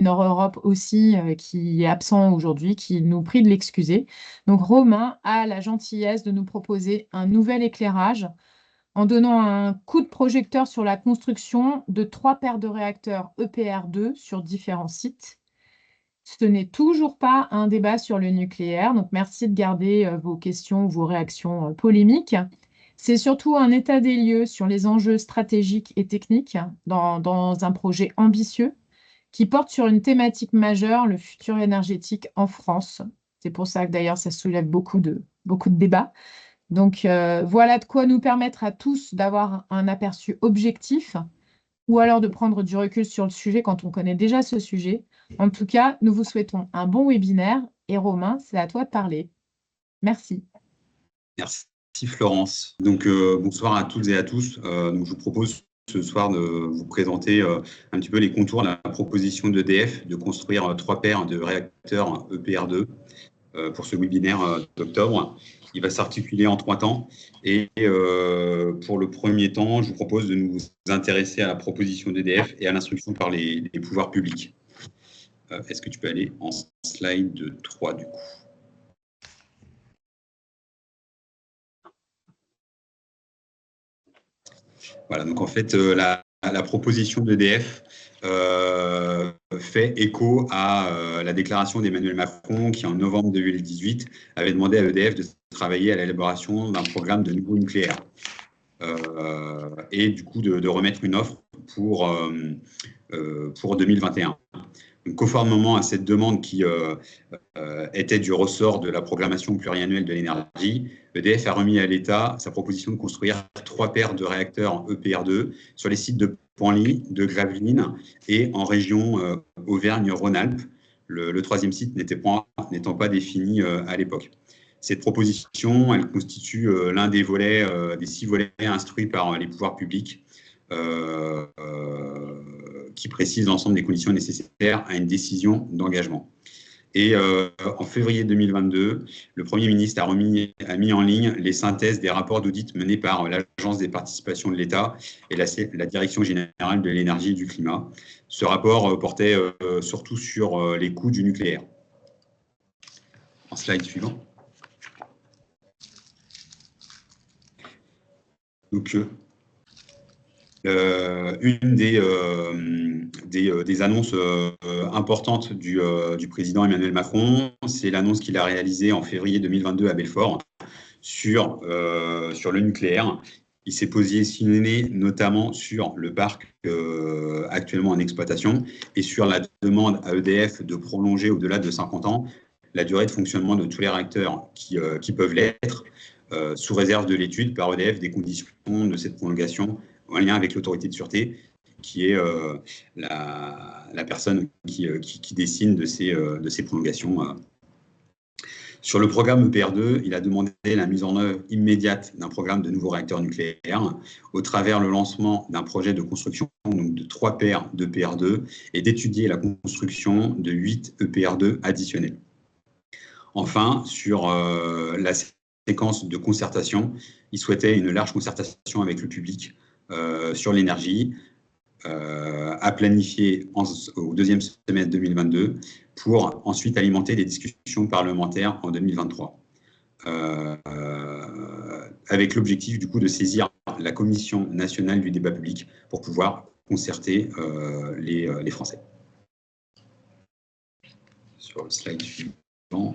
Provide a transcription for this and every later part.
Nord-Europe aussi, qui est absent aujourd'hui, qui nous prie de l'excuser. Donc Romain a la gentillesse de nous proposer un nouvel éclairage en donnant un coup de projecteur sur la construction de 3 paires de réacteurs EPR2 sur différents sites. Ce n'est toujours pas un débat sur le nucléaire, donc merci de garder vos questions, vos réactions polémiques. C'est surtout un état des lieux sur les enjeux stratégiques et techniques dans un projet ambitieux qui porte sur une thématique majeure, le futur énergétique en France. C'est pour ça que d'ailleurs ça soulève beaucoup de débats. Donc voilà de quoi nous permettre à tous d'avoir un aperçu objectif ou alors de prendre du recul sur le sujet quand on connaît déjà ce sujet. En tout cas, nous vous souhaitons un bon webinaire et Romain, c'est à toi de parler. Merci. Merci Florence. Donc bonsoir à toutes et à tous. Donc, je vous propose ce soir de vous présenter un petit peu les contours de la proposition d'EDF de construire 3 paires de réacteurs EPR2 pour ce webinaire d'octobre. Il va s'articuler en 3 temps. Et pour le premier temps, je vous propose de nous intéresser à la proposition d'EDF et à l'instruction par les pouvoirs publics. Est-ce que tu peux aller en slide 3 du coup? Voilà, donc en fait, la proposition d'EDF fait écho à la déclaration d'Emmanuel Macron qui, en novembre 2018, avait demandé à EDF de travailler à l'élaboration d'un programme de nouveau nucléaire et du coup de remettre une offre pour 2021. Donc, conformément à cette demande qui était du ressort de la programmation pluriannuelle de l'énergie, EDF a remis à l'État sa proposition de construire 3 paires de réacteurs EPR2 sur les sites de Penly, de Gravelines et en région Auvergne-Rhône-Alpes, le 3e site n'étant pas défini à l'époque. Cette proposition, elle constitue l'un des 6 volets instruits par les pouvoirs publics qui précise l'ensemble des conditions nécessaires à une décision d'engagement. Et en février 2022, le Premier ministre a mis en ligne les synthèses des rapports d'audit menés par l'Agence des participations de l'État et la Direction générale de l'énergie et du climat. Ce rapport portait surtout sur les coûts du nucléaire. En slide suivant. Donc, une des annonces importantes du président Emmanuel Macron, c'est l'annonce qu'il a réalisée en février 2022 à Belfort sur le nucléaire. Il s'est positionné notamment sur le parc actuellement en exploitation et sur la demande à EDF de prolonger au-delà de 50 ans la durée de fonctionnement de tous les réacteurs qui peuvent l'être, sous réserve de l'étude par EDF des conditions de cette prolongation en lien avec l'autorité de sûreté, qui est la personne qui décide de ces prolongations. Sur le programme EPR2, il a demandé la mise en œuvre immédiate d'un programme de nouveaux réacteurs nucléaires au travers le lancement d'un projet de construction donc de 3 paires d'EPR2 et d'étudier la construction de 8 EPR2 additionnels. Enfin, sur la séquence de concertation, il souhaitait une large concertation avec le public sur l'énergie, à planifier au 2e semestre 2022 pour ensuite alimenter les discussions parlementaires en 2023. Avec l'objectif du coup de saisir la Commission nationale du débat public pour pouvoir concerter les Français. Sur le slide suivant.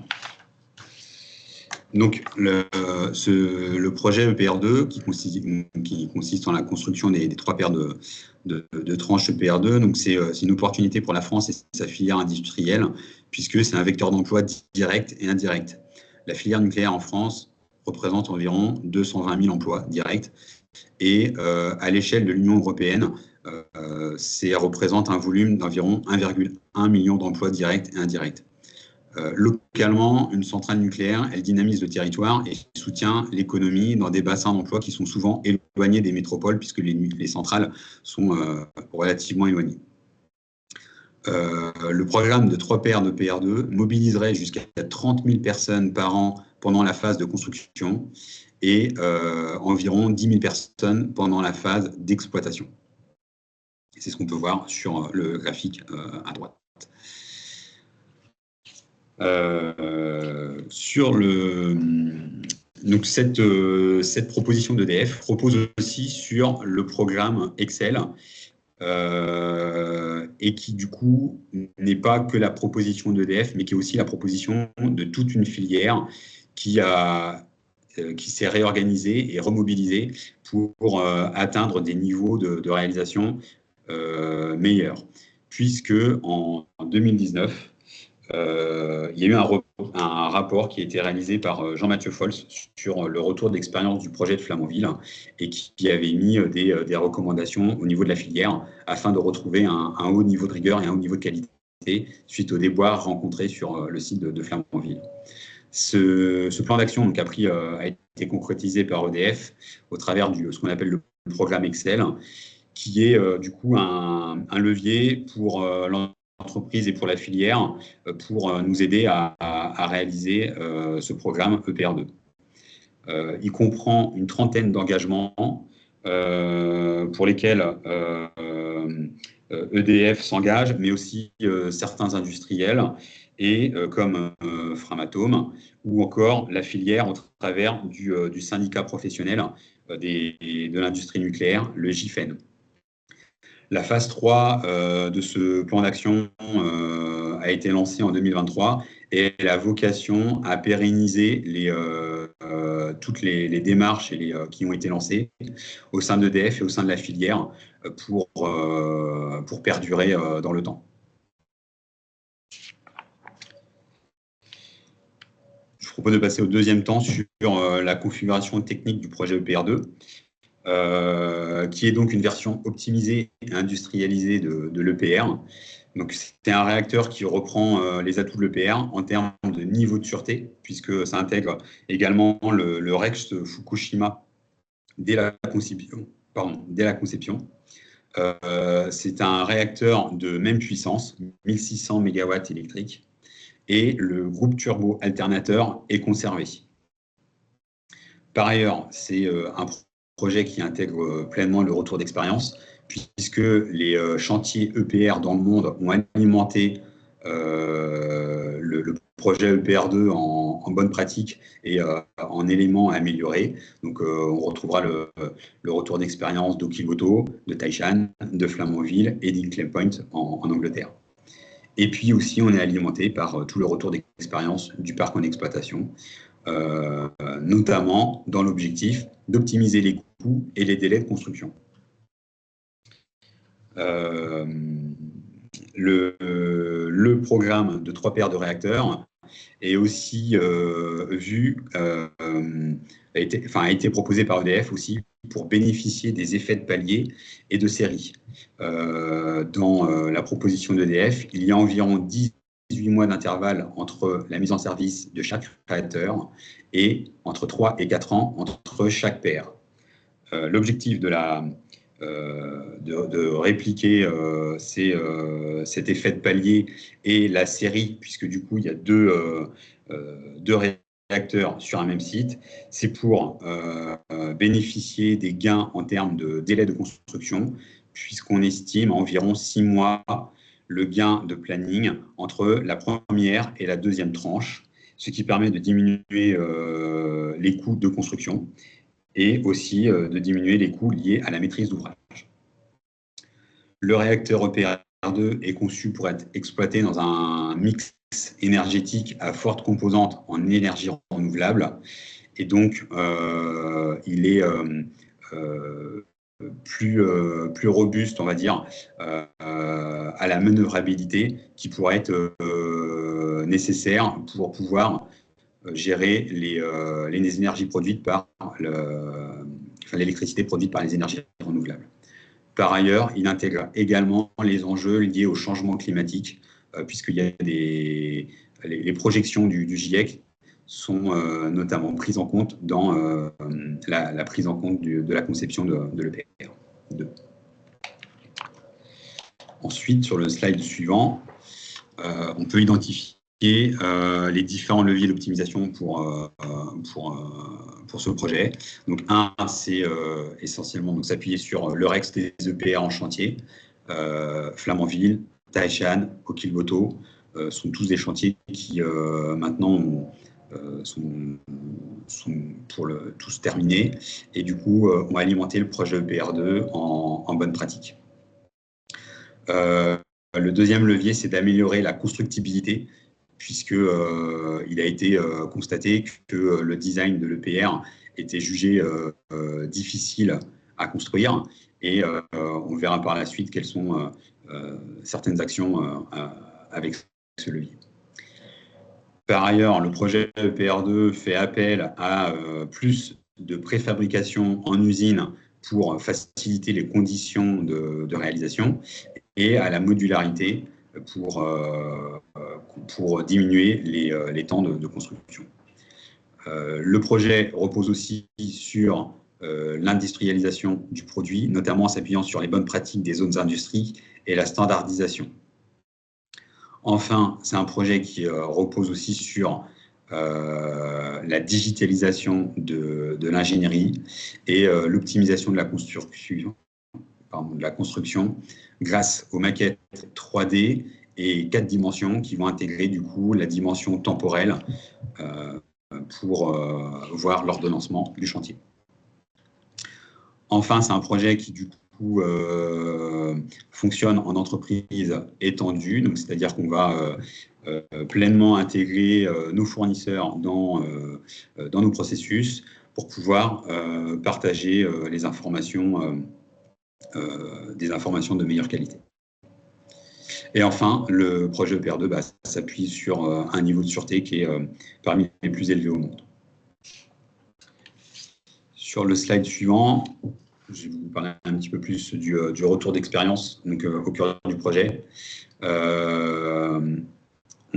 Donc, le projet EPR2, qui consiste en la construction des 3 paires de tranches EPR2, donc c'est une opportunité pour la France et sa filière industrielle, puisque c'est un vecteur d'emploi direct et indirect. La filière nucléaire en France représente environ 220 000 emplois directs, et à l'échelle de l'Union européenne, ça représente un volume d'environ 1,1 million d'emplois directs et indirects. Localement, une centrale nucléaire, elle dynamise le territoire et soutient l'économie dans des bassins d'emploi qui sont souvent éloignés des métropoles puisque les centrales sont relativement éloignées. Le programme de 3 paires de PR2 mobiliserait jusqu'à 30 000 personnes par an pendant la phase de construction et environ 10 000 personnes pendant la phase d'exploitation. C'est ce qu'on peut voir sur le graphique à droite. Donc cette proposition d'EDF propose aussi sur le programme Excel, et qui du coup n'est pas que la proposition d'EDF, mais qui est aussi la proposition de toute une filière qui s'est réorganisée et remobilisée pour atteindre des niveaux de réalisation meilleurs. Puisque en 2019, il y a eu un rapport qui a été réalisé par Jean-Mathieu Fols sur le retour d'expérience du projet de Flamanville et qui avait mis des recommandations au niveau de la filière afin de retrouver un haut niveau de rigueur et un haut niveau de qualité suite aux déboires rencontrés sur le site de Flamanville. Ce plan d'action a été concrétisé par EDF au travers de ce qu'on appelle le programme Excel, qui est du coup un levier pour l'entreprise et pour la filière pour nous aider à réaliser ce programme EPR2. Il comprend une trentaine d'engagements pour lesquels EDF s'engage, mais aussi certains industriels et comme Framatome, ou encore la filière au travers du syndicat professionnel de l'industrie nucléaire, le GIFEN. La phase 3 de ce plan d'action a été lancée en 2023 et elle a vocation à pérenniser toutes les démarches qui ont été lancées au sein d'EDF et au sein de la filière pour perdurer dans le temps. Je vous propose de passer au deuxième temps sur la configuration technique du projet EPR2. Qui est donc une version optimisée et industrialisée de l'EPR. Donc, c'est un réacteur qui reprend les atouts de l'EPR en termes de niveau de sûreté, puisque ça intègre également le REX Fukushima dès la conception. C'est un réacteur de même puissance, 1600 MW électriques, et le groupe turbo alternateur est conservé. Par ailleurs, c'est un projet qui intègre pleinement le retour d'expérience, puisque les chantiers EPR dans le monde ont alimenté le projet EPR2 en bonne pratique et en éléments améliorés. Donc, on retrouvera le retour d'expérience d'Okivoto, de Taishan, de Flamanville et d'Hinkley Point en Angleterre. Et puis aussi, on est alimenté par tout le retour d'expérience du parc en exploitation, notamment dans l'objectif d'optimiser les coûts et les délais de construction. Le programme de 3 paires de réacteurs est aussi a été proposé par EDF aussi pour bénéficier des effets de palier et de série. Dans la proposition d'EDF, il y a environ 18 mois d'intervalle entre la mise en service de chaque réacteur et entre 3 et 4 ans entre chaque paire. L'objectif de répliquer cet effet de palier et la série, puisque du coup il y a deux réacteurs sur un même site, c'est pour bénéficier des gains en termes de délai de construction, puisqu'on estime à environ 6 mois le gain de planning entre la première et la deuxième tranche, ce qui permet de diminuer les coûts de construction et aussi de diminuer les coûts liés à la maîtrise d'ouvrage. Le réacteur EPR2 est conçu pour être exploité dans un mix énergétique à forte composante en énergie renouvelable, et donc il est plus robuste, on va dire, à la manœuvrabilité qui pourrait être nécessaire pour pouvoir gérer les énergies produites par l'électricité produite par les énergies renouvelables. Par ailleurs, il intègre également les enjeux liés au changement climatique, puisqu'il y a les projections du GIEC sont notamment prises en compte dans la prise en compte de la conception de l'EPR2. Ensuite, sur le slide suivant, on peut identifier les différents leviers d'optimisation pour ce projet. Donc, c'est essentiellement s'appuyer sur le REX des EPR en chantier, Flamanville, Taishan, Okilvoto, sont tous des chantiers qui maintenant sont tous terminés et du coup ont alimenté le projet EPR2 en bonne pratique. Le deuxième levier, c'est d'améliorer la constructibilité, puisque il a été constaté que le design de l'EPR était jugé difficile à construire, et on verra par la suite quelles sont certaines actions avec ce levier. Par ailleurs, le projet EPR2 fait appel à plus de préfabrication en usine pour faciliter les conditions de réalisation et à la modularité pour diminuer les temps de construction. Le projet repose aussi sur l'industrialisation du produit, notamment en s'appuyant sur les bonnes pratiques des zones d'industrie et la standardisation. Enfin, c'est un projet qui repose aussi sur la digitalisation de l'ingénierie et l'optimisation de la construction grâce aux maquettes 3D et 4 dimensions qui vont intégrer du coup la dimension temporelle pour voir l'ordonnancement du chantier. Enfin, c'est un projet qui du coup fonctionne en entreprise étendue, donc c'est-à-dire qu'on va pleinement intégrer nos fournisseurs dans nos processus pour pouvoir partager les informations, des informations de meilleure qualité. Et enfin, le projet EPR2 s'appuie sur un niveau de sûreté qui est parmi les plus élevés au monde. Sur le slide suivant, je vais vous parler un petit peu plus du retour d'expérience au cœur du projet. On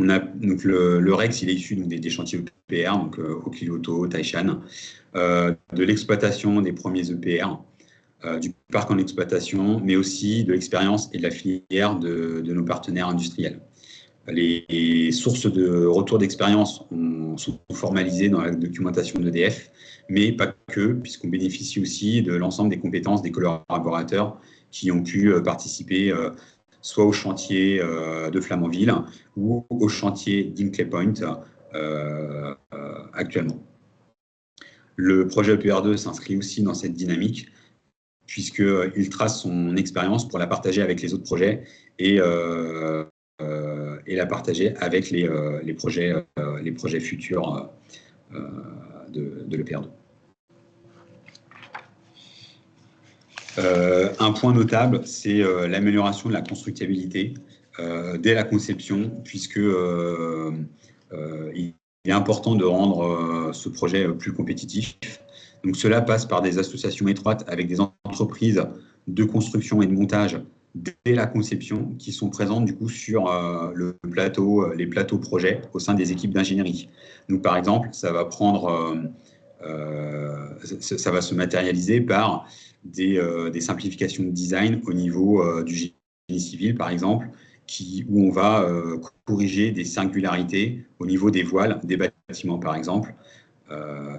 a donc le REX, il est issu des chantiers EPR, donc Okilvoto, Taishan, de l'exploitation des premiers EPR, du parc en exploitation, mais aussi de l'expérience et de la filière de nos partenaires industriels. Les sources de retour d'expérience sont formalisées dans la documentation d'EDF, mais pas que, puisqu'on bénéficie aussi de l'ensemble des compétences des collaborateurs qui ont pu participer soit au chantier de Flamanville ou au chantier d'Hinkley Point actuellement. Le projet EPR2 s'inscrit aussi dans cette dynamique, puisqu'il trace son expérience pour la partager avec les autres projets et la partager avec les projets futurs de l'EPR2. Un point notable, c'est l'amélioration de la constructibilité dès la conception, puisque il est important de rendre ce projet plus compétitif. Donc cela passe par des associations étroites avec des entreprises de construction et de montage dès la conception qui sont présentes du coup sur les plateaux projets au sein des équipes d'ingénierie. Donc par exemple, ça va se matérialiser par des simplifications de design au niveau du génie civil par exemple, où on va corriger des singularités au niveau des voiles des bâtiments par exemple.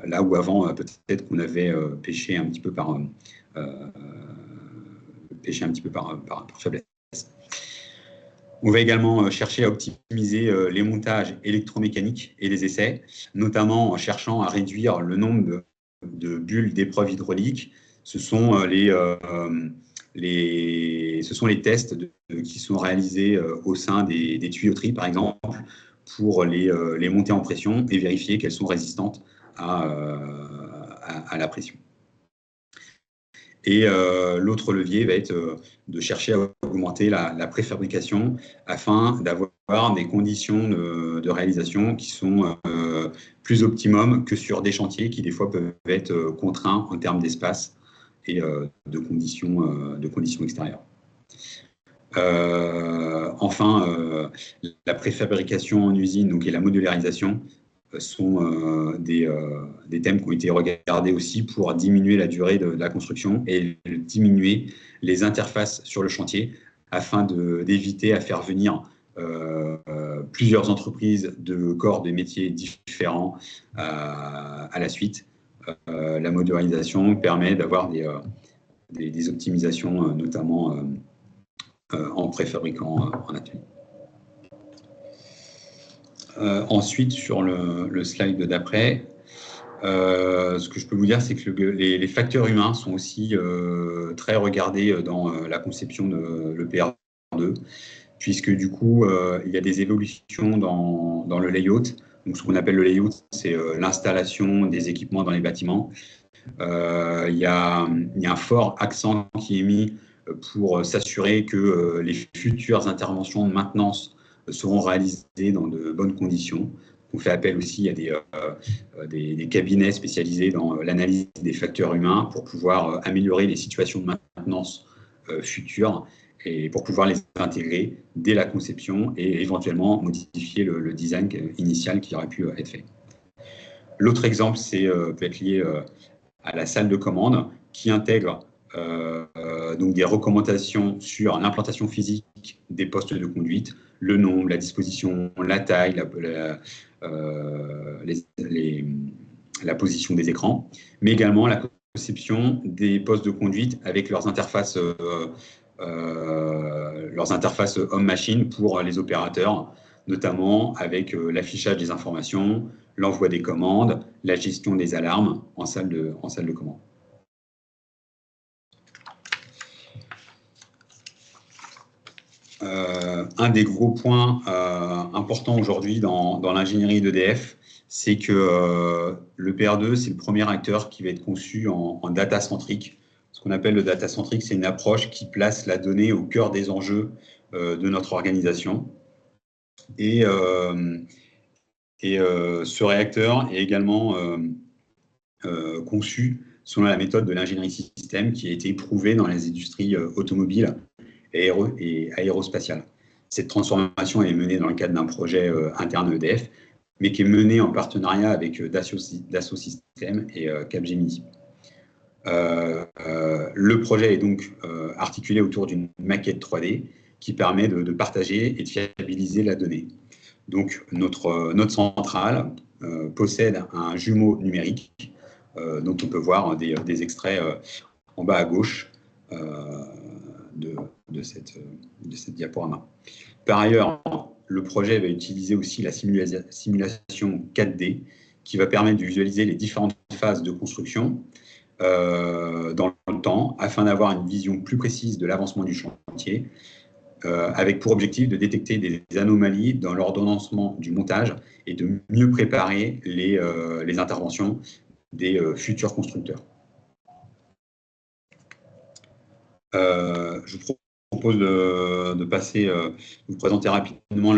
Là où avant, peut-être qu'on avait pêché un petit peu par faiblesse. On va également chercher à optimiser les montages électromécaniques et les essais, notamment en cherchant à réduire le nombre de bulles d'épreuves hydrauliques. Ce sont les tests qui sont réalisés au sein des tuyauteries, par exemple, pour les monter en pression et vérifier qu'elles sont résistantes à la pression. Et l'autre levier va être de chercher à augmenter la préfabrication afin d'avoir des conditions de réalisation qui sont plus optimum que sur des chantiers qui des fois peuvent être contraints en termes d'espace et de conditions extérieures. Enfin, la préfabrication en usine et la modularisation sont des thèmes qui ont été regardés aussi pour diminuer la durée de la construction et diminuer les interfaces sur le chantier afin d'éviter à faire venir plusieurs entreprises de corps de métiers différents à la suite. La modularisation permet d'avoir des optimisations, notamment en préfabriquant en atelier. Ensuite, sur le slide d'après, ce que je peux vous dire, c'est que les facteurs humains sont aussi très regardés dans la conception de l'EPR2, puisque du coup, il y a des évolutions dans le layout. Donc, ce qu'on appelle le layout, c'est l'installation des équipements dans les bâtiments. Il y a un fort accent qui est mis pour s'assurer que les futures interventions de maintenance seront réalisées dans de bonnes conditions. On fait appel aussi à des cabinets spécialisés dans l'analyse des facteurs humains pour pouvoir améliorer les situations de maintenance futures et pour pouvoir les intégrer dès la conception et éventuellement modifier le design initial qui aurait pu être fait. L'autre exemple peut être lié à la salle de commande qui intègre donc des recommandations sur l'implantation physique des postes de conduite, le nombre, la disposition, la taille, la position des écrans, mais également la conception des postes de conduite avec leurs interfaces homme-machine pour les opérateurs, notamment avec l'affichage des informations, l'envoi des commandes, la gestion des alarmes en salle de commande. Un des gros points importants aujourd'hui dans l'ingénierie d'EDF, c'est que le PR2, c'est le premier acteur qui va être conçu en data-centrique. Ce qu'on appelle le data-centrique, c'est une approche qui place la donnée au cœur des enjeux de notre organisation. Et ce réacteur est également conçu selon la méthode de l'ingénierie système qui a été éprouvée dans les industries automobiles et aérospatiales. Cette transformation est menée dans le cadre d'un projet interne EDF, mais qui est mené en partenariat avec Dassault Systèmes et Capgemini. Le projet est donc articulé autour d'une maquette 3D qui permet de partager et de fiabiliser la donnée. Donc, notre centrale possède un jumeau numérique dont on peut voir des extraits en bas à gauche de cette diaporama. Par ailleurs, le projet va utiliser aussi la simulation 4D qui va permettre de visualiser les différentes phases de construction dans le temps afin d'avoir une vision plus précise de l'avancement du chantier avec pour objectif de détecter des anomalies dans l'ordonnancement du montage et de mieux préparer les interventions des futurs constructeurs. Je vous propose de passer, vous présenter rapidement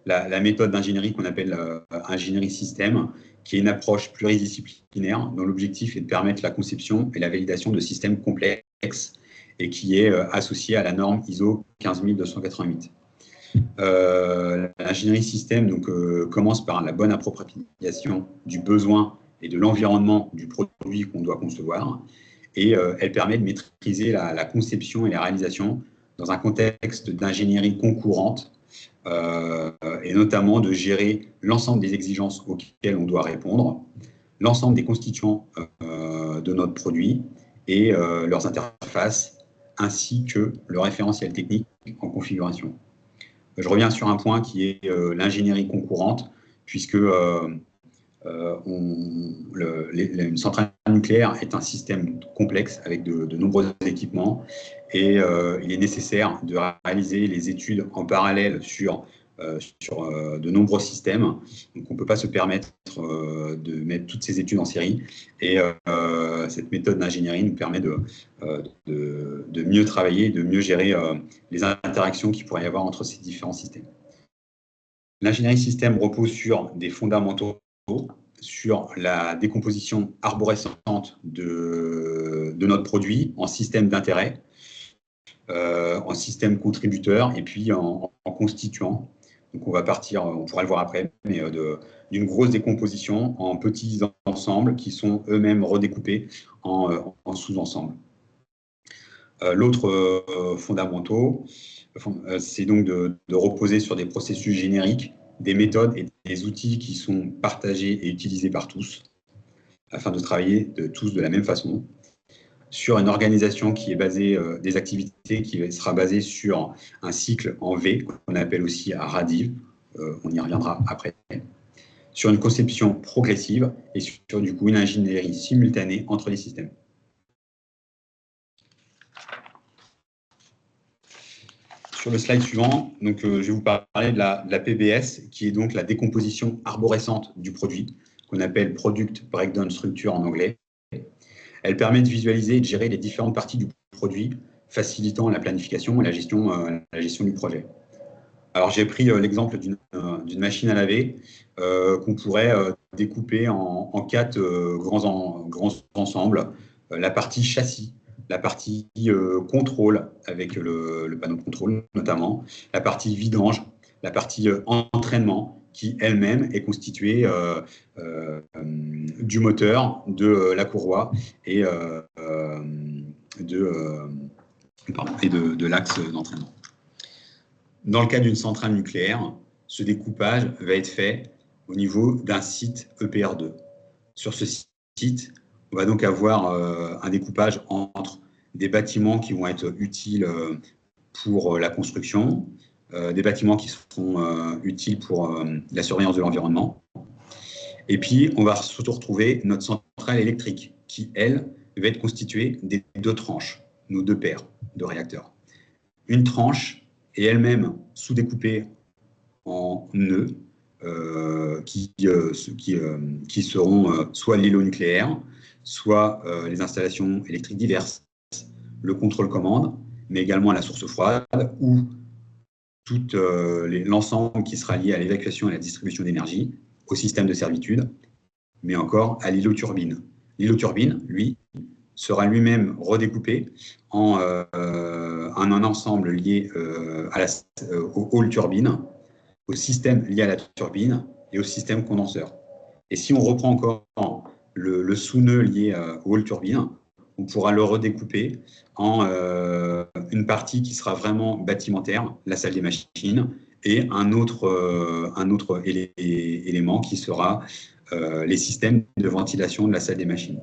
la méthode d'ingénierie qu'on appelle ingénierie système, qui est une approche pluridisciplinaire dont l'objectif est de permettre la conception et la validation de systèmes complexes et qui est associée à la norme ISO 15288. L'ingénierie système donc, commence par la bonne appropriation du besoin et de l'environnement du produit qu'on doit concevoir, et elle permet de maîtriser la conception et la réalisation dans un contexte d'ingénierie concourante, et notamment de gérer l'ensemble des exigences auxquelles on doit répondre, l'ensemble des constituants de notre produit et leurs interfaces, ainsi que le référentiel technique en configuration. Je reviens sur un point qui est l'ingénierie concourante, puisque une centrale nucléaire est un système complexe avec de nombreux équipements et il est nécessaire de réaliser les études en parallèle sur de nombreux systèmes. Donc, on ne peut pas se permettre de mettre toutes ces études en série. Et cette méthode d'ingénierie nous permet de mieux travailler, de mieux gérer les interactions qu'il pourrait y avoir entre ces différents systèmes. L'ingénierie système repose sur des fondamentaux, sur la décomposition arborescente de notre produit en système d'intérêt, en système contributeur et puis en constituant. Donc on va partir, on pourra le voir après, mais d'une grosse décomposition en petits ensembles qui sont eux-mêmes redécoupés en sous-ensembles. L'autre fondamentaux, c'est donc de reposer sur des processus génériques, des méthodes et des outils qui sont partagés et utilisés par tous, afin de travailler tous de la même façon. sur une organisation qui est basée, des activités qui sera basée sur un cycle en V, qu'on appelle aussi à RADIV, on y reviendra après, sur une conception progressive et sur du coup une ingénierie simultanée entre les systèmes. Sur le slide suivant, donc, je vais vous parler de la PBS, qui est donc la décomposition arborescente du produit, qu'on appelle Product Breakdown Structure en anglais. Elle permet de visualiser et de gérer les différentes parties du produit, facilitant la planification et la gestion du projet. Alors, j'ai pris l'exemple d'une machine à laver qu'on pourrait découper en 4 grands ensembles. La partie châssis, la partie contrôle, avec le panneau de contrôle notamment, la partie vidange, la partie entraînement, qui elle-même est constituée du moteur, de la courroie et de l'axe d'entraînement. Dans le cas d'une centrale nucléaire, ce découpage va être fait au niveau d'un site EPR2. Sur ce site, on va donc avoir un découpage entre des bâtiments qui vont être utiles pour la construction, des bâtiments qui seront utiles pour la surveillance de l'environnement. Et puis, on va surtout retrouver notre centrale électrique qui, elle, va être constituée des 2 tranches, nos 2 paires de réacteurs. Une tranche est elle-même sous-découpée en nœuds qui seront soit l'îlot nucléaire, soit les installations électriques diverses, le contrôle-commande, mais également la source froide ou tout l'ensemble qui sera lié à l'évacuation et à la distribution d'énergie, au système de servitude, mais encore à l'îlot turbine. L'îlot turbine, lui, sera lui-même redécoupé en un ensemble lié au hall turbine, au système lié à la turbine et au système condenseur. Et si on reprend encore le sous-nœud lié au hall turbine, on pourra le redécouper en une partie qui sera vraiment bâtimentaire, la salle des machines, et un autre élément qui sera les systèmes de ventilation de la salle des machines.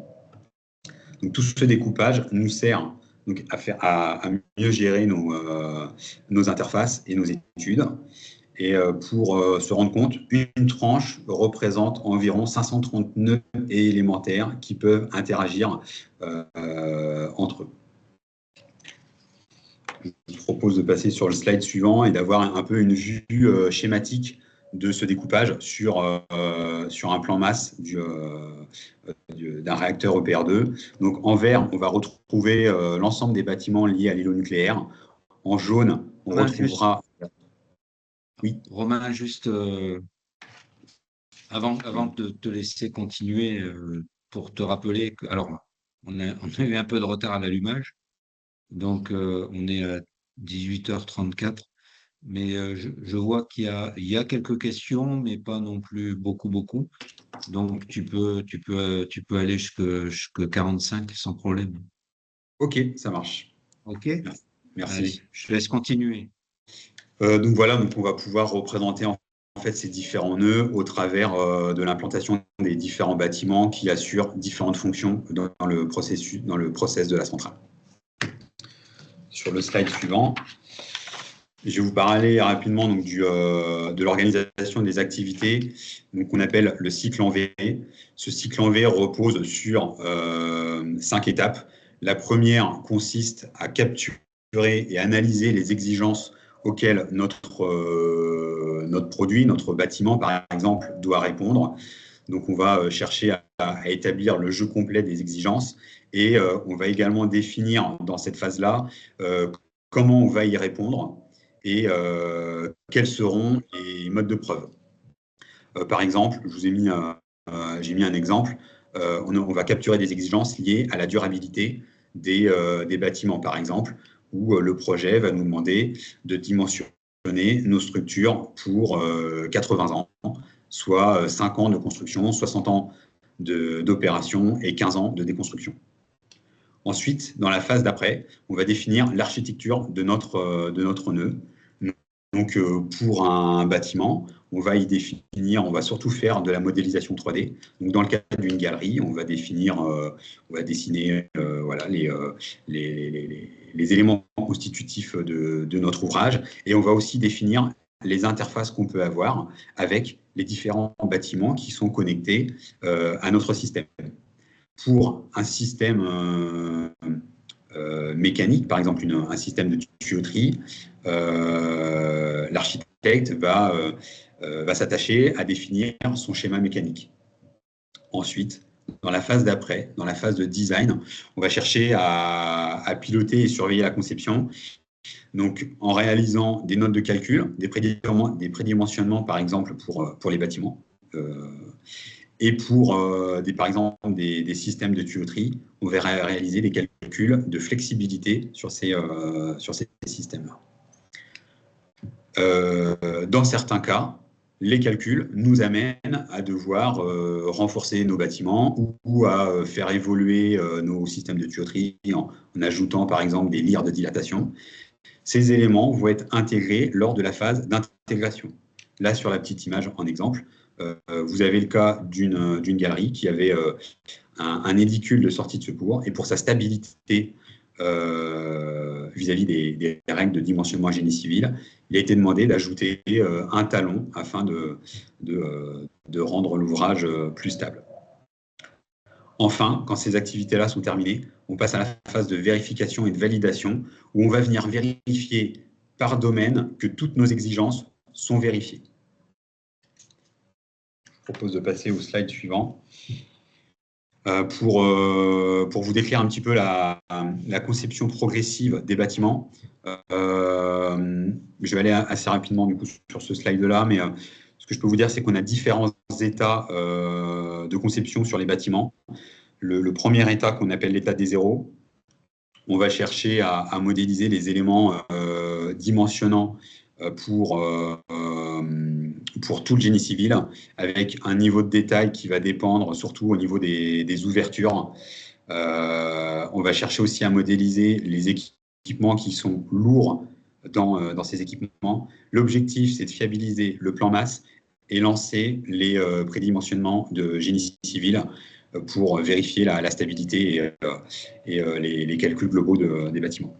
Donc, tout ce découpage nous sert donc à mieux gérer nos interfaces et nos études. Et pour se rendre compte, une tranche représente environ 530 nœuds élémentaires qui peuvent interagir entre eux. Je vous propose de passer sur le slide suivant et d'avoir un peu une vue schématique de ce découpage sur un plan masse d'un réacteur EPR2. Donc en vert, on va retrouver l'ensemble des bâtiments liés à l'îlot nucléaire. En jaune, on retrouvera... Oui. Romain, juste avant de te laisser continuer, pour te rappeler que, alors, on a eu un peu de retard à l'allumage, donc on est à 18h34, mais je vois qu'il y a quelques questions, mais pas non plus beaucoup. Donc tu peux aller jusque 45 sans problème. Ok, ça marche. Ok. Merci. Allez, je te laisse continuer. Donc voilà, donc on va pouvoir représenter en fait ces différents nœuds au travers de l'implantation des différents bâtiments qui assurent différentes fonctions dans le process de la centrale. Sur le slide suivant, je vais vous parler rapidement donc, de l'organisation des activités qu'on appelle le cycle en V. Ce cycle en V repose sur 5 étapes. La première consiste à capturer et analyser les exigences auxquelles notre produit, notre bâtiment, par exemple, doit répondre. Donc, on va chercher à établir le jeu complet des exigences et on va également définir dans cette phase-là comment on va y répondre et quels seront les modes de preuve. Par exemple, j'ai mis un exemple, on va capturer des exigences liées à la durabilité des bâtiments, par exemple, où le projet va nous demander de dimensionner nos structures pour 80 ans, soit 5 ans de construction, 60 ans d'opération et 15 ans de déconstruction. Ensuite, dans la phase d'après, on va définir l'architecture de notre nœud. Donc, pour un bâtiment, on va y définir, on va surtout faire de la modélisation 3D. Donc, dans le cadre d'une galerie, on va définir, on va dessiner voilà, les éléments constitutifs de notre ouvrage. Et on va aussi définir les interfaces qu'on peut avoir avec les différents bâtiments qui sont connectés à notre système. Pour un système mécanique, par exemple un système de tuyauterie, l'architecte va s'attacher à définir son schéma mécanique. Ensuite, dans la phase d'après, dans la phase de design, on va chercher à piloter et surveiller la conception. Donc, en réalisant des notes de calcul, des prédimensionnements, par exemple, pour les bâtiments. Et pour, par exemple, des systèmes de tuyauterie, on va réaliser des calculs de flexibilité sur ces systèmes-là. Dans certains cas, les calculs nous amènent à devoir renforcer nos bâtiments ou à faire évoluer nos systèmes de tuyauterie en ajoutant, par exemple, des lyres de dilatation. Ces éléments vont être intégrés lors de la phase d'intégration. Là, sur la petite image en exemple, vous avez le cas d'une galerie qui avait un édicule de sortie de secours, et pour sa stabilité vis-à-vis des règles de dimensionnement à génie civil, il a été demandé d'ajouter un talon afin de rendre l'ouvrage plus stable. Enfin, quand ces activités-là sont terminées, on passe à la phase de vérification et de validation, où on va venir vérifier par domaine que toutes nos exigences sont vérifiées. Je propose de passer au slide suivant. Pour vous décrire un petit peu la conception progressive des bâtiments. Je vais aller assez rapidement du coup, sur ce slide-là, mais ce que je peux vous dire, c'est qu'on a différents états de conception sur les bâtiments. Le premier état qu'on appelle l'état des zéros, on va chercher à modéliser les éléments dimensionnants pour tout le génie civil, avec un niveau de détail qui va dépendre surtout au niveau des ouvertures. On va chercher aussi à modéliser les équipements qui sont lourds dans ces équipements. L'objectif, c'est de fiabiliser le plan masse et lancer les prédimensionnements de génie civil pour vérifier la stabilité et les calculs globaux des bâtiments.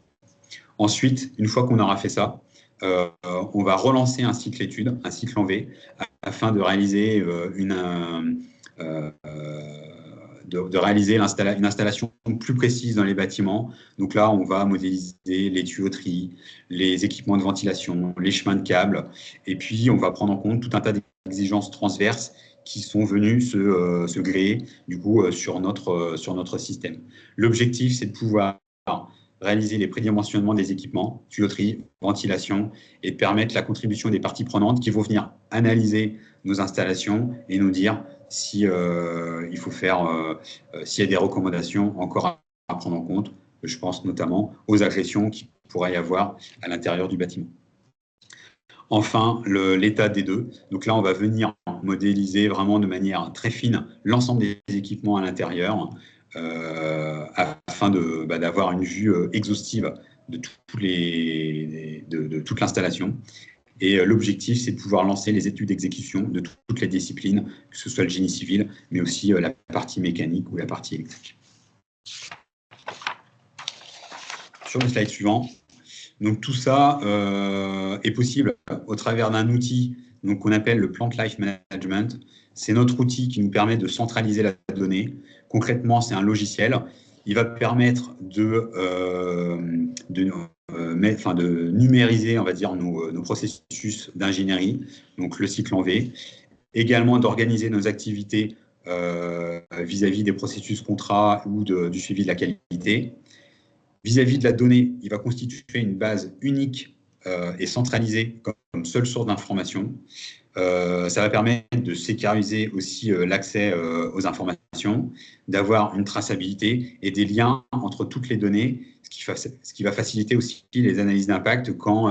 Ensuite, une fois qu'on aura fait ça, on va relancer un cycle étude, un cycle en V, afin de réaliser une installation plus précise dans les bâtiments. Donc là, on va modéliser les tuyauteries, les équipements de ventilation, les chemins de câbles, et puis on va prendre en compte tout un tas d'exigences transverses qui sont venus se gréer du coup sur notre système. L'objectif, c'est de pouvoir réaliser les prédimensionnements des équipements, tuyauterie, ventilation, et de permettre la contribution des parties prenantes qui vont venir analyser nos installations et nous dire si il faut faire, s'il y a des recommandations encore à prendre en compte. Je pense notamment aux agressions qu'il pourrait y avoir à l'intérieur du bâtiment. Enfin, l'état des deux. Donc là, on va venir modéliser vraiment de manière très fine l'ensemble des équipements à l'intérieur afin d'avoir une vue exhaustive de toute l'installation. Et l'objectif, c'est de pouvoir lancer les études d'exécution de toutes les disciplines, que ce soit le génie civil, mais aussi la partie mécanique ou la partie électrique. Sur le slide suivant. Donc tout ça est possible au travers d'un outil qu'on appelle le Plant Life Management. C'est notre outil qui nous permet de centraliser la donnée. Concrètement, c'est un logiciel. Il va permettre de numériser, on va dire, nos processus d'ingénierie, donc le cycle en V. Également d'organiser nos activités vis-à-vis des processus contrats ou du suivi de la qualité. Vis-à-vis de la donnée, il va constituer une base unique et centralisée comme seule source d'information. Ça va permettre de sécuriser aussi l'accès aux informations, d'avoir une traçabilité et des liens entre toutes les données, ce qui va faciliter aussi les analyses d'impact quand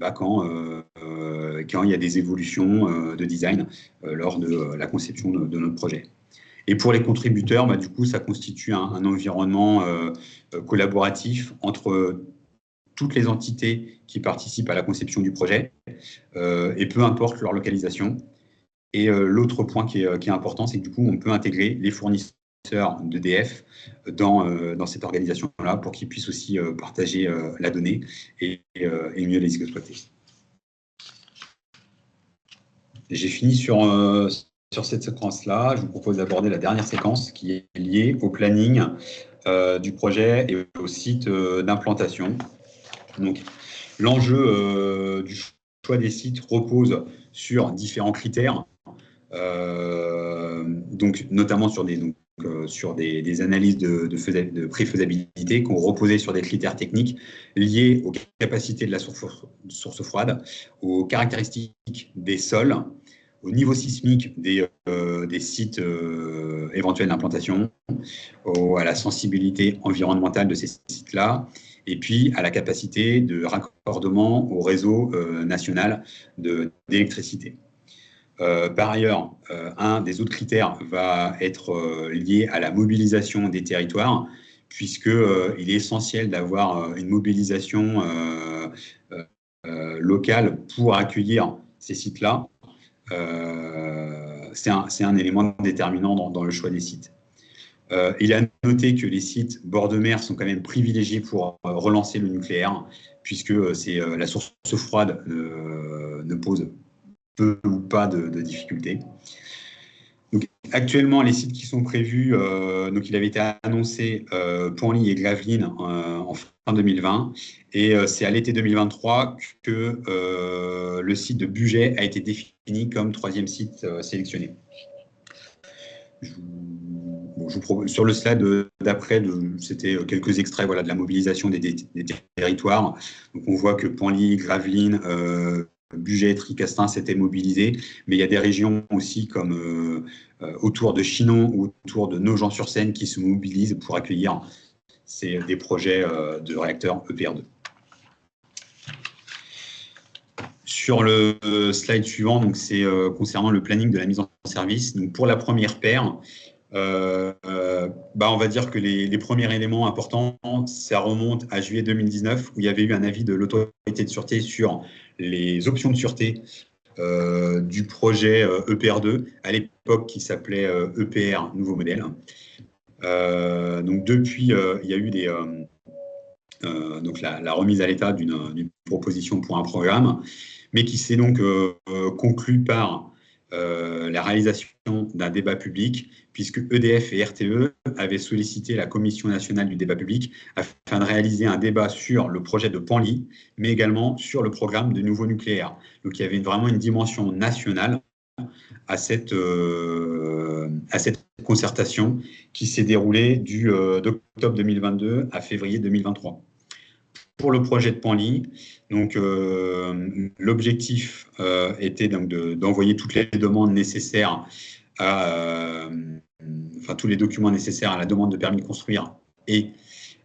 il y a des évolutions de design lors de la conception de notre projet. Et pour les contributeurs, du coup, ça constitue un environnement collaboratif entre toutes les entités qui participent à la conception du projet, et peu importe leur localisation. Et l'autre point qui est important, c'est que du coup, on peut intégrer les fournisseurs d'EDF dans cette organisation-là pour qu'ils puissent aussi partager la donnée et mieux les exploiter. J'ai fini sur cette séquence-là. Je vous propose d'aborder la dernière séquence qui est liée au planning du projet et au site d'implantation. Donc, l'enjeu du choix des sites repose sur différents critères, donc notamment sur des analyses de préfaisabilité qui ont reposé sur des critères techniques liés aux capacités de la source froide, aux caractéristiques des sols, au niveau sismique des sites éventuels d'implantation, à la sensibilité environnementale de ces sites-là, et puis à la capacité de raccordement au réseau national d'électricité. Par ailleurs, un des autres critères va être lié à la mobilisation des territoires, puisqu'il est essentiel d'avoir une mobilisation locale pour accueillir ces sites-là. C'est un élément déterminant dans le choix des sites. Il a noté que les sites bord de mer sont quand même privilégiés pour relancer le nucléaire, puisque la source froide ne pose peu ou pas de difficultés. Donc, actuellement, les sites qui sont prévus, donc il avait été annoncé Penly et Gravelines en fin 2020, et c'est à l'été 2023 que le site de Bugey a été défini comme troisième site sélectionné. Sur le slide d'après, c'était quelques extraits de la mobilisation des territoires. Donc on voit que Penly, Gravelines, Bugey, Tricastin s'étaient mobilisés, mais il y a des régions aussi comme autour de Chinon ou autour de Nogent-sur-Seine qui se mobilisent pour accueillir des projets de réacteurs EPR2. Sur le slide suivant, donc c'est concernant le planning de la mise en service. Donc pour la première paire, on va dire que les premiers éléments importants, ça remonte à juillet 2019, où il y avait eu un avis de l'autorité de sûreté sur les options de sûreté du projet EPR2, à l'époque qui s'appelait EPR Nouveau Modèle. Donc depuis, il y a eu donc la remise à l'état d'une proposition pour un programme, mais qui s'est donc conclue par la réalisation d'un débat public, puisque EDF et RTE avaient sollicité la Commission nationale du débat public afin de réaliser un débat sur le projet de Penly, mais également sur le programme de nouveau nucléaire. Donc il y avait vraiment une dimension nationale à cette concertation qui s'est déroulée d'octobre 2022 à février 2023. Pour le projet de Penly, donc l'objectif était donc d'envoyer toutes les demandes nécessaires tous les documents nécessaires à la demande de permis de construire et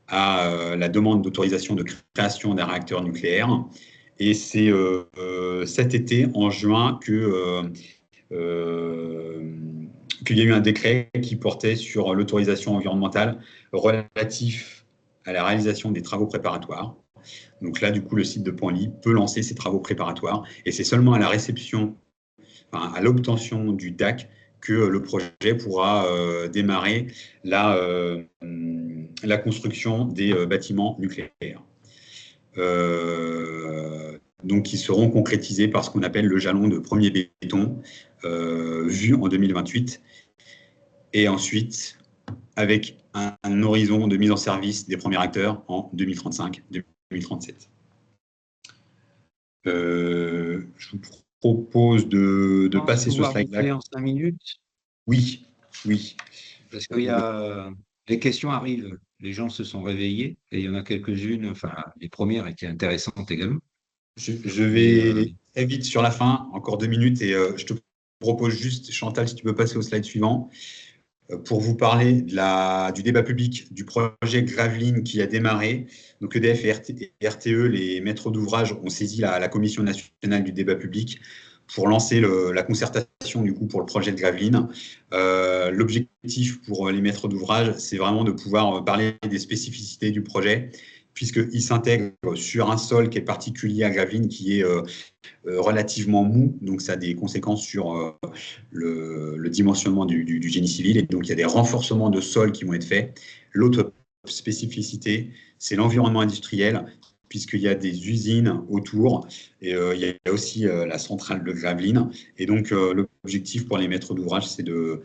à la demande d'autorisation de création d'un réacteur nucléaire. Et c'est cet été, en juin, qu'il y a eu un décret qui portait sur l'autorisation environnementale relatif à la réalisation des travaux préparatoires. Donc là, du coup, le site de Penly peut lancer ses travaux préparatoires, et c'est seulement à la réception, à l'obtention du DAC, que le projet pourra démarrer la construction des bâtiments nucléaires. Donc, qui seront concrétisés par ce qu'on appelle le jalon de premier béton, vu en 2028, et ensuite avec un horizon de mise en service des premiers réacteurs en 2035-2037. Je vous propose de passer ce slide-là. En 5 minutes. Oui. Parce que les questions arrivent, les gens se sont réveillés, et il y en a quelques-unes, les premières étaient intéressantes également. Je vais très vite sur la fin, encore 2 minutes, et je te propose juste, Chantal, si tu peux passer au slide suivant, pour vous parler du débat public du projet Gravelines qui a démarré. Donc EDF et RTE, les maîtres d'ouvrage, ont saisi la Commission nationale du débat public pour lancer la concertation du coup pour le projet de Gravelines. L'objectif pour les maîtres d'ouvrage, c'est vraiment de pouvoir parler des spécificités du projet, puisqu'il s'intègre sur un sol qui est particulier à Gravelines, qui est relativement mou, donc ça a des conséquences sur le dimensionnement du génie civil, et donc il y a des renforcements de sol qui vont être faits. L'autre spécificité, c'est l'environnement industriel, puisqu'il y a des usines autour, et il y a aussi la centrale de Gravelines. Et donc, l'objectif pour les maîtres d'ouvrage, c'est de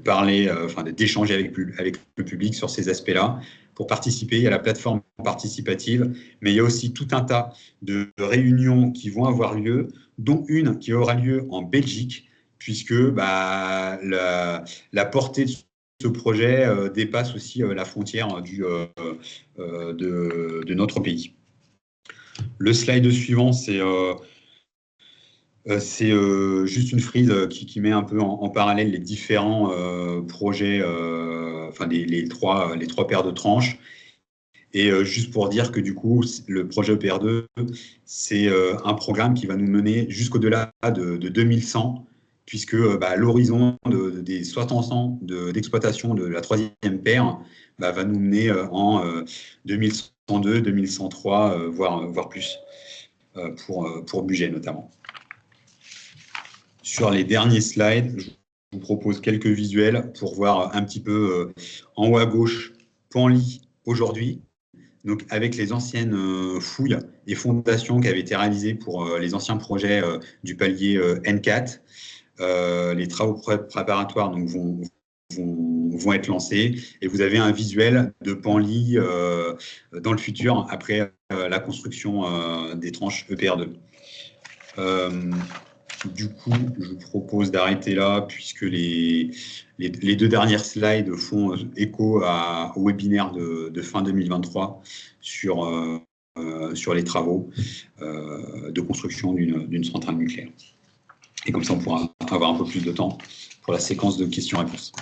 parler, d'échanger avec le public sur ces aspects-là. Pour participer, il y a la plateforme participative, mais il y a aussi tout un tas de réunions qui vont avoir lieu, dont une qui aura lieu en Belgique, puisque la portée de ce projet dépasse aussi la frontière de notre pays. Le slide suivant, c'est juste une frise qui met un peu en parallèle les différents projets, les trois paires de tranches. Et juste pour dire que du coup, le projet EPR2, c'est un programme qui va nous mener jusqu'au-delà de 2100, puisque l'horizon des 60 ans d'exploitation de la troisième paire va nous mener en 2102, 2103, voire plus, pour budget notamment. Sur les derniers slides, je vous propose quelques visuels pour voir un petit peu en haut à gauche, Panly aujourd'hui. Donc, avec les anciennes fouilles et fondations qui avaient été réalisées pour les anciens projets du palier N4, les travaux préparatoires donc, vont être lancés, et vous avez un visuel de Panly dans le futur après la construction des tranches EPR2. Du coup, je vous propose d'arrêter là, puisque les deux dernières slides font écho au webinaire de fin 2023 sur les travaux de construction d'une centrale nucléaire. Et comme ça, on pourra avoir un peu plus de temps pour la séquence de questions-réponses.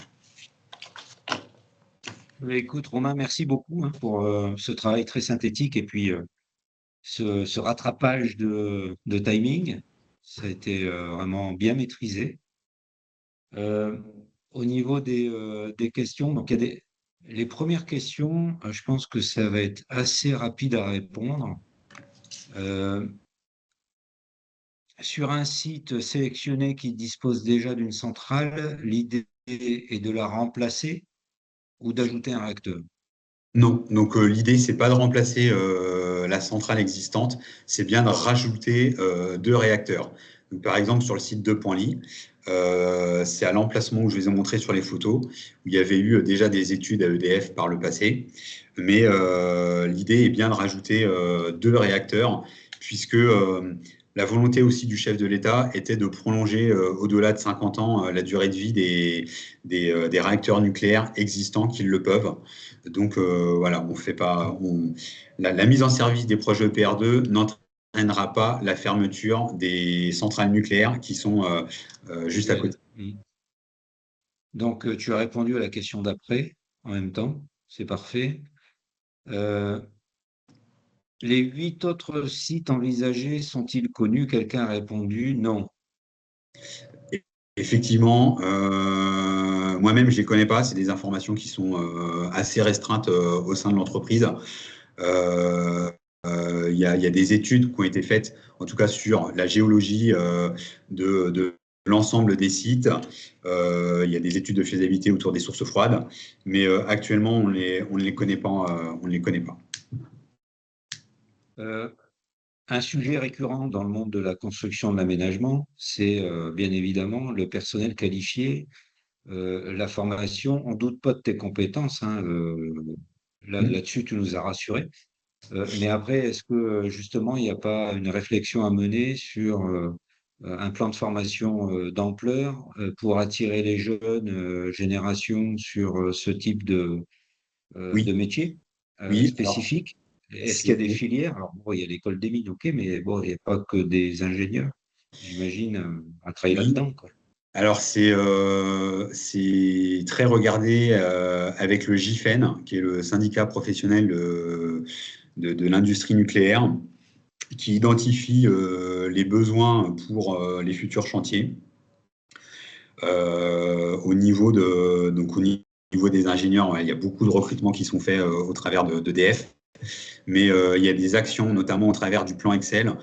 Écoute, Romain, merci beaucoup pour ce travail très synthétique et puis ce rattrapage de timing. Ça a été vraiment bien maîtrisé. Au niveau des questions, donc il y a les premières questions, je pense que ça va être assez rapide à répondre. Sur un site sélectionné qui dispose déjà d'une centrale, l'idée est de la remplacer ou d'ajouter un réacteur? Non, donc l'idée, c'est pas de remplacer la centrale existante, c'est bien de rajouter 2 réacteurs. Donc, par exemple, sur le site de Panly, c'est à l'emplacement où je vous ai montré sur les photos, où il y avait eu déjà des études à EDF par le passé. Mais l'idée est bien de rajouter 2 réacteurs, puisque la volonté aussi du chef de l'État était de prolonger au-delà de 50 ans la durée de vie des réacteurs nucléaires existants qui le peuvent. Donc voilà, on fait pas, la mise en service des projets EPR2 n'entraînera pas la fermeture des centrales nucléaires qui sont juste à côté. Donc tu as répondu à la question d'après en même temps, c'est parfait. Les 8 autres sites envisagés sont-ils connus? Quelqu'un a répondu non. Effectivement, moi-même, je ne les connais pas. C'est des informations qui sont assez restreintes au sein de l'entreprise. Il y a des études qui ont été faites, en tout cas sur la géologie de l'ensemble des sites. Il y a des études de faisabilité autour des sources froides, mais actuellement, on ne les connaît pas. On ne les connaît pas. Un sujet récurrent dans le monde de la construction et de l'aménagement, c'est bien évidemment le personnel qualifié, la formation. On ne doute pas de tes compétences, là-dessus, tu nous as rassurés. Mais après, est-ce que justement, il n'y a pas une réflexion à mener sur un plan de formation d'ampleur pour attirer les jeunes générations sur ce type de métier spécifique? Est-ce qu'il y a des filières? Alors, bon, il y a l'école des mines, ok, mais bon, il n'y a pas que des ingénieurs, j'imagine, à travailler là-dedans, quoi. Alors, c'est très regardé avec le GIFEN, qui est le syndicat professionnel de l'industrie nucléaire, qui identifie les besoins pour les futurs chantiers au niveau niveau des ingénieurs, ouais, il y a beaucoup de recrutements qui sont faits au travers d'EDF. Mais il y a des actions, notamment au travers du plan Excel,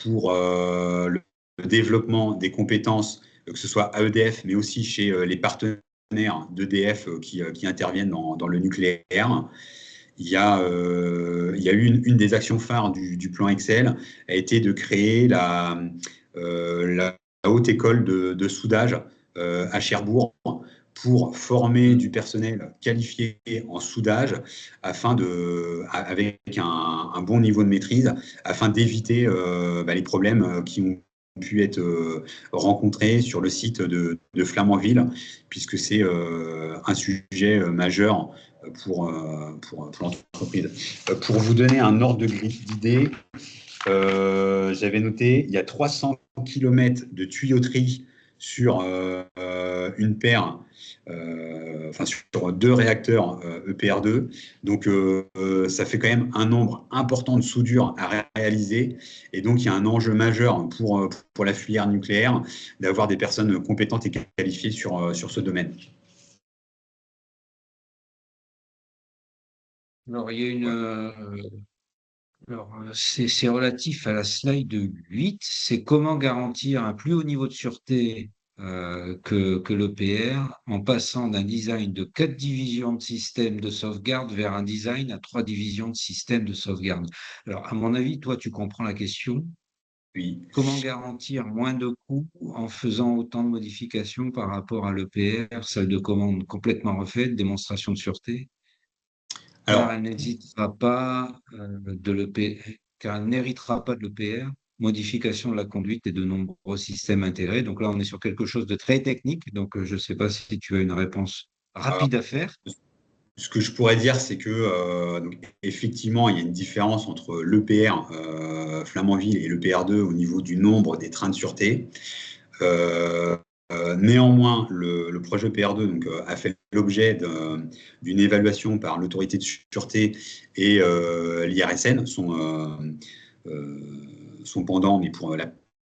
pour le développement des compétences, que ce soit à EDF, mais aussi chez les partenaires d'EDF qui interviennent dans le nucléaire. Il y a eu une des actions phares du plan Excel a été de créer la haute école de soudage à Cherbourg pour former du personnel qualifié en soudage avec un bon niveau de maîtrise afin d'éviter les problèmes qui ont pu être rencontrés sur le site de Flamanville, puisque c'est un sujet majeur pour l'entreprise. Pour vous donner un ordre d'idée, j'avais noté, il y a 300 km de tuyauterie sur une paire, sur 2 réacteurs EPR2. Donc, ça fait quand même un nombre important de soudures à réaliser. Et donc, il y a un enjeu majeur pour la filière nucléaire d'avoir des personnes compétentes et qualifiées sur ce domaine. Alors, il y a c'est relatif à la slide 8, c'est comment garantir un plus haut niveau de sûreté que l'EPR en passant d'un design de 4 divisions de système de sauvegarde vers un design à 3 divisions de système de sauvegarde. Alors, à mon avis, toi, tu comprends la question. Oui. Comment garantir moins de coûts en faisant autant de modifications par rapport à l'EPR, salle de commande complètement refaite, démonstration de sûreté? Car elle n'héritera pas de l'EPR, modification de la conduite et de nombreux systèmes intégrés. Donc là, on est sur quelque chose de très technique. Donc, je ne sais pas si tu as une réponse Alors, rapide à faire. ce que je pourrais dire, c'est que effectivement, il y a une différence entre l'EPR Flamanville et l'EPR2 au niveau du nombre des trains de sûreté. Néanmoins, le projet EPR2 a fait l'objet d'une évaluation par l'autorité de sûreté et l'IRSN, son pendant, mais pour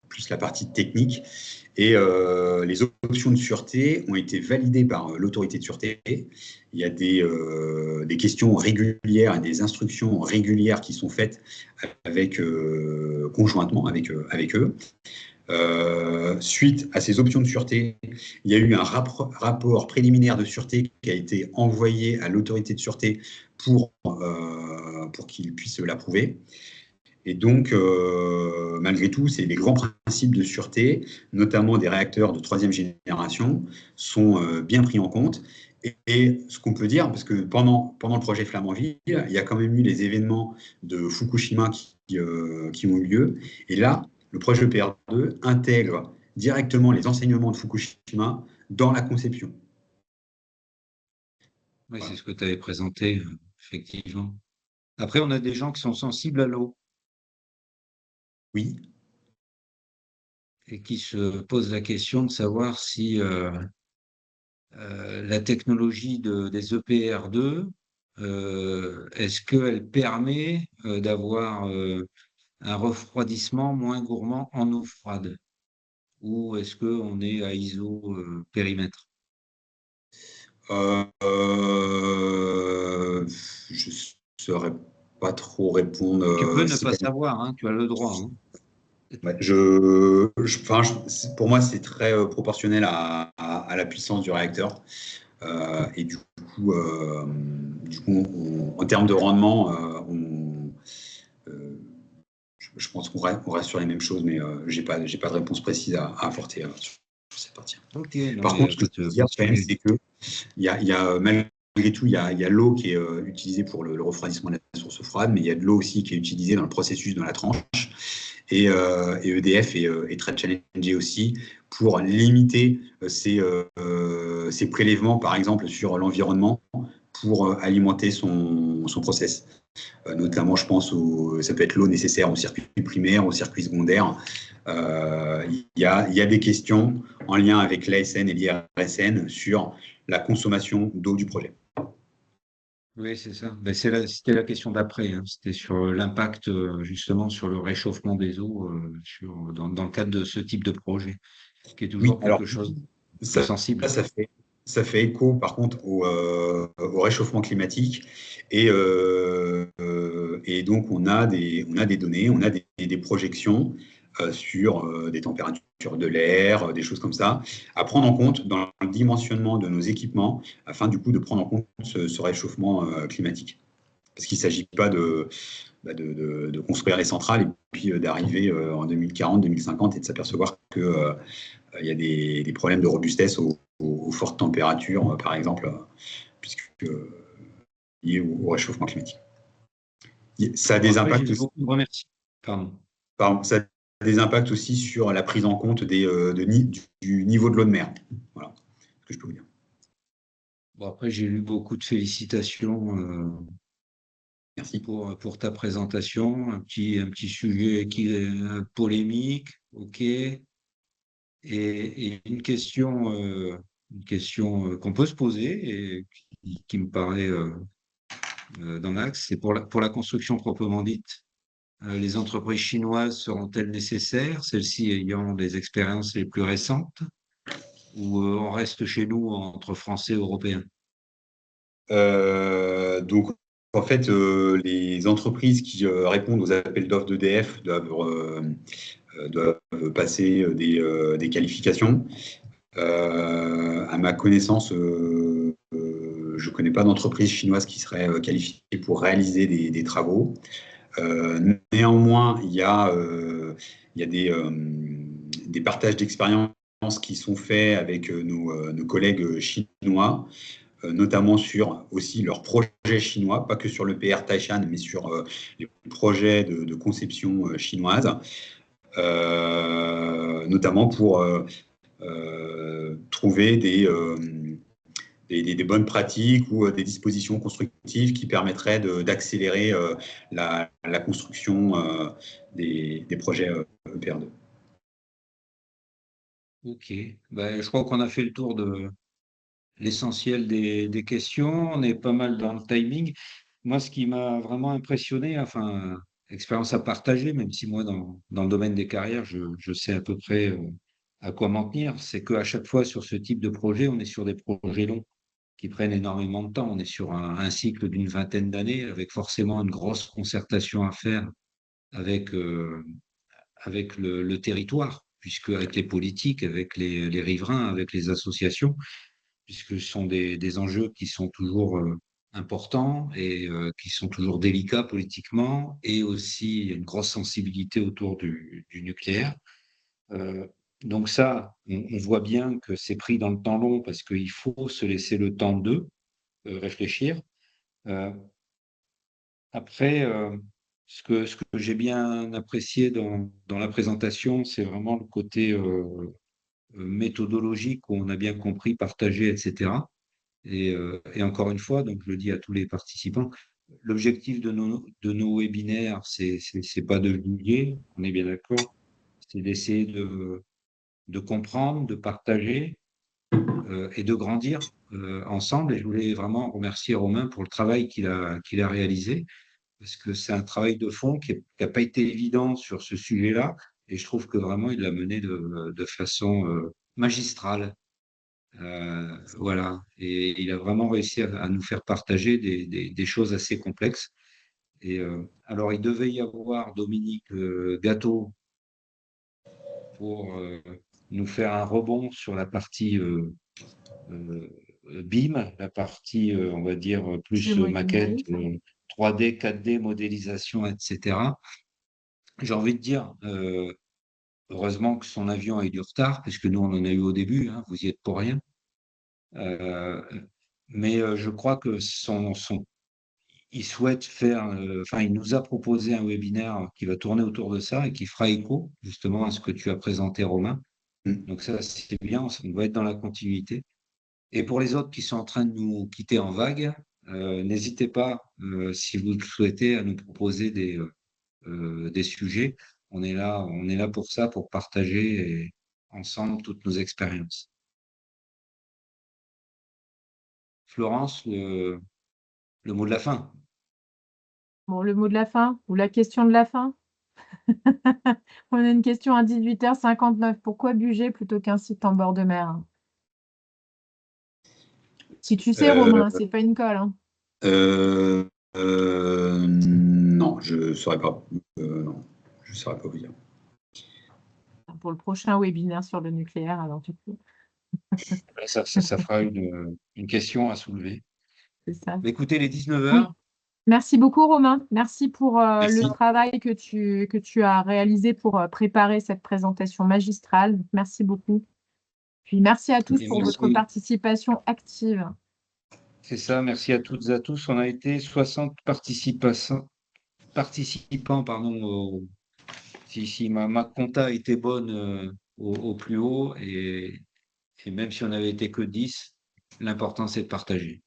plus la partie technique. Et les options de sûreté ont été validées par l'autorité de sûreté. Il y a des questions régulières et des instructions régulières qui sont faites conjointement avec eux. Suite à ces options de sûreté, il y a eu un rapport préliminaire de sûreté qui a été envoyé à l'autorité de sûreté pour qu'il puisse l'approuver. Et donc, malgré tout, c'est les grands principes de sûreté, notamment des réacteurs de 3e génération, sont bien pris en compte. Et ce qu'on peut dire, parce que pendant le projet Flamanville, il y a quand même eu les événements de Fukushima qui ont eu lieu. Et là, le projet EPR2 intègre directement les enseignements de Fukushima dans la conception. Oui, c'est ce que tu avais présenté, effectivement. Après, on a des gens qui sont sensibles à l'eau. Oui. Et qui se posent la question de savoir si la technologie des EPR2, est-ce qu'elle permet d'avoir un refroidissement moins gourmand en eau froide? Ou est-ce qu'on est à ISO périmètre? Je ne saurais pas trop répondre. Tu peux ne pas savoir, hein, tu as le droit. Hein. Ouais, pour moi, c'est très proportionnel à la puissance du réacteur. Et du coup, en termes de rendement, je pense qu'on reste sur les mêmes choses, mais je n'ai pas de réponse précise à apporter sur cette partie. Okay, Par contre, ce que je peux dire quand même, c'est que malgré tout, il y a l'eau qui est utilisée pour le refroidissement de la source froide, mais il y a de l'eau aussi qui est utilisée dans le processus de la tranche. Et EDF est très challengé aussi pour limiter ces prélèvements, par exemple, sur l'environnement pour alimenter son process. Notamment, je pense, ça peut être l'eau nécessaire au circuit primaire, au circuit secondaire. Il y a des questions en lien avec l'ASN et l'IRSN sur la consommation d'eau du projet. Oui, c'est ça. Ben, c'était la question d'après. Hein. C'était sur l'impact justement sur le réchauffement des eaux dans le cadre de ce type de projet, qui est toujours quelque chose de sensible. Ça fait ça fait écho, par contre, au réchauffement climatique. Et donc, on a des données, on a des projections sur des températures de l'air, des choses comme ça, à prendre en compte dans le dimensionnement de nos équipements, afin, du coup, de prendre en compte ce réchauffement climatique. Parce qu'il ne s'agit pas de construire les centrales et puis d'arriver en 2040, 2050 et de s'apercevoir que il y a des problèmes de robustesse aux fortes températures, par exemple, puisque liés au réchauffement climatique. Ça a Bon, des après, impacts j'ai aussi, beaucoup de remercie. Pardon. ça a des impacts aussi sur la prise en compte du niveau de l'eau de mer. Voilà ce que je peux vous dire. Bon, après, j'ai lu beaucoup de félicitations Merci. pour ta présentation. Un petit sujet qui est polémique, ok. Et une question qu'on peut se poser et qui me paraît dans l'axe, c'est pour la construction proprement dite. Les entreprises chinoises seront-elles nécessaires, celles-ci ayant les expériences les plus récentes, ou on reste chez nous entre Français et Européens? Donc, en fait, les entreprises qui répondent aux appels d'offres d'EDF doivent passer des qualifications. À ma connaissance, je ne connais pas d'entreprise chinoise qui serait qualifiée pour réaliser des travaux. Néanmoins, il y a des partages d'expériences qui sont faits avec nos collègues chinois, notamment sur aussi leurs projets chinois, pas que sur le PR Taishan, mais sur les projets de conception chinoise, notamment pour trouver des bonnes pratiques ou des dispositions constructives qui permettraient d'accélérer la construction des projets EPR2. Ok, ben, je crois qu'on a fait le tour de l'essentiel des questions. On est pas mal dans le timing. Moi, ce qui m'a vraiment impressionné, enfin, expérience à partager, même si moi, dans le domaine des carrières, je sais à peu près à quoi m'en tenir, c'est qu'à chaque fois sur ce type de projet, on est sur des projets longs qui prennent énormément de temps. On est sur un cycle d'une vingtaine d'années avec forcément une grosse concertation à faire avec, avec le territoire, puisque avec les politiques, avec les riverains, avec les associations, puisque ce sont des enjeux qui sont toujours importants et qui sont toujours délicats politiquement, et aussi une grosse sensibilité autour du nucléaire. Euh, donc ça, on voit bien que c'est pris dans le temps long parce qu'il faut se laisser le temps de réfléchir. Euh, Après, ce que j'ai bien apprécié dans la présentation, c'est vraiment le côté méthodologique où on a bien compris, partagé, etc. Et encore une fois, donc je le dis à tous les participants, l'objectif de nos webinaires, c'est pas de juger, on est bien d'accord, c'est d'essayer de comprendre, de partager et de grandir ensemble. Et je voulais vraiment remercier Romain pour le travail qu'il a réalisé, parce que c'est un travail de fond qui n'a pas été évident sur ce sujet-là, et je trouve que vraiment il l'a mené de façon magistrale. Voilà, et il a vraiment réussi à nous faire partager des choses assez complexes. Et alors, il devait y avoir Dominique Gâteau pour nous faire un rebond sur la partie euh, BIM, la partie, on va dire, plus maquette, Géomodélisé. 3D, 4D, modélisation, etc. J'ai envie de dire, heureusement que son avion a eu du retard, puisque nous, on en a eu au début, hein, vous y êtes pour rien. Euh, mais je crois que il souhaite faire, enfin, il nous a proposé un webinaire qui va tourner autour de ça et qui fera écho justement à ce que tu as présenté, Romain. Mm. Donc ça, c'est bien, on va être dans la continuité. Et pour les autres qui sont en train de nous quitter en vague, n'hésitez pas, si vous le souhaitez, à nous proposer des sujets. On est là pour ça, pour partager ensemble toutes nos expériences. Florence, le mot de la fin. Bon, le mot de la fin ou la question de la fin? On a une question à 18h59. Pourquoi Bugey plutôt qu'un site en bord de mer? Si tu sais, Euh, Romain, c'est pas une colle, hein. non, je ne saurais pas. Non, je saurais pas vous dire. Pour le prochain webinaire sur le nucléaire, alors du coup, Ça fera une question à soulever. c'est ça. Écoutez, les 19 Oui. heures. Merci beaucoup, Romain. Merci pour le Merci. travail que tu as réalisé pour préparer cette présentation magistrale. Merci beaucoup. Puis merci à tous Et pour votre merci. participation active. C'est ça, merci à toutes et à tous. On a été 60 participants, pardon, si ma compta était bonne au plus haut, et même si on avait été que 10, l'important c'est de partager.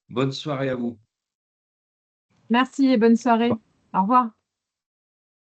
Bonne soirée à vous. Merci et bonne soirée. Au revoir.